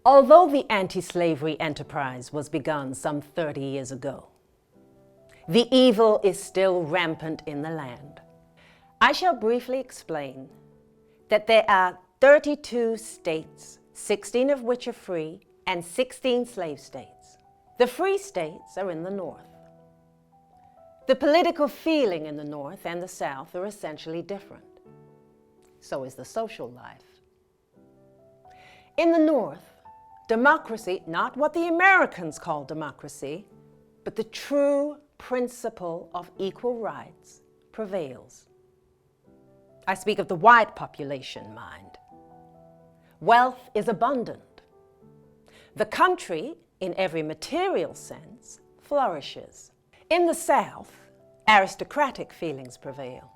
Although the anti-slavery enterprise was begun some 30 years ago, the evil is still rampant in the land. I shall briefly explain that there are 32 states, 16 of which are free, and 16 slave states. The free states are in the North. The political feeling in the North and the South are essentially different. So is the social life. In the North, democracy, not what the Americans call democracy, but the true principle of equal rights prevails. I speak of the white population mind. Wealth is abundant. The country, in every material sense, flourishes. In the South, aristocratic feelings prevail.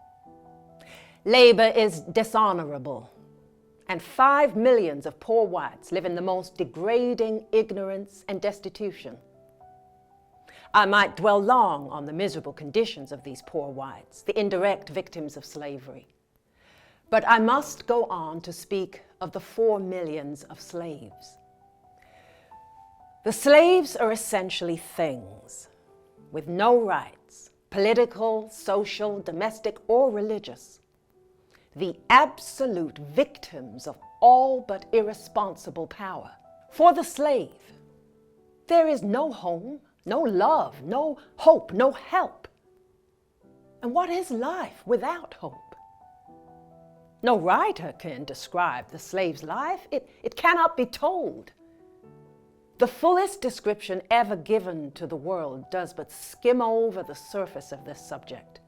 Labor is dishonorable, and 5 million of poor whites live in the most degrading ignorance and destitution. I might dwell long on the miserable conditions of these poor whites, the indirect victims of slavery. But I must go on to speak of the 4 million of slaves. The slaves are essentially things with no rights, political, social, domestic, or religious. The absolute victims of all but irresponsible power. For the slave, there is no home, no love, no hope, no help. And what is life without hope? No writer can describe the slave's life. It cannot be told. The fullest description ever given to the world does but skim over the surface of this subject.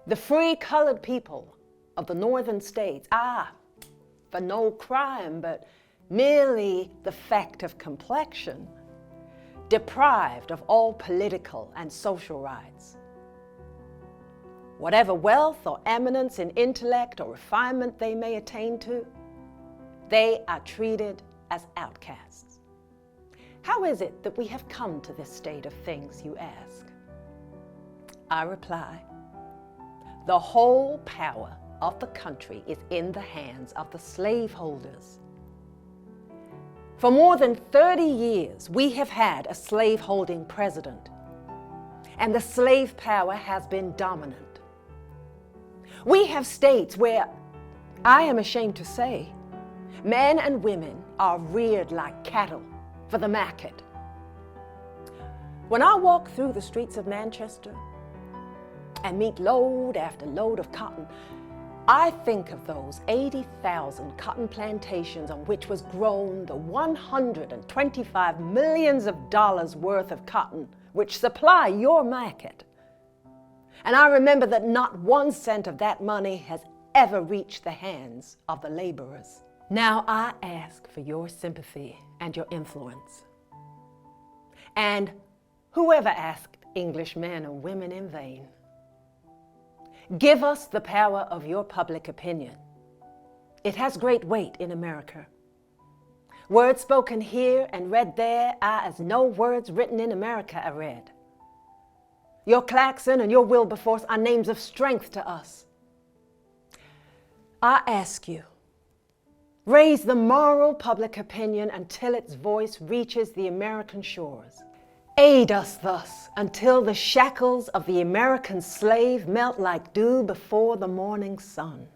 The free colored people of the northern states are, for no crime but merely the fact of complexion, deprived of all political and social rights. Whatever wealth or eminence in intellect or refinement they may attain to, they are treated as outcasts. How is it that we have come to this state of things, you ask? I reply, the whole power of the country is in the hands of the slaveholders. For more than 30 years, we have had a slaveholding president, and the slave power has been dominant. We have states where, I am ashamed to say, men and women are reared like cattle for the market. When I walk through the streets of Manchester and meet load after load of cotton, I think of those 80,000 cotton plantations on which was grown the $125 million worth of cotton which supply your market. And I remember that not 1 cent of that money has ever reached the hands of the laborers. Now I ask for your sympathy and your influence. And whoever asked English men and women in vain? Give us the power of your public opinion. It has great weight in America. Words spoken here and read there are as no words written in America are read. Your Claxon and your Wilberforce are names of strength to us. I ask you, raise the moral public opinion until its voice reaches the American shores. Aid us thus until the shackles of the American slave melt like dew before the morning sun.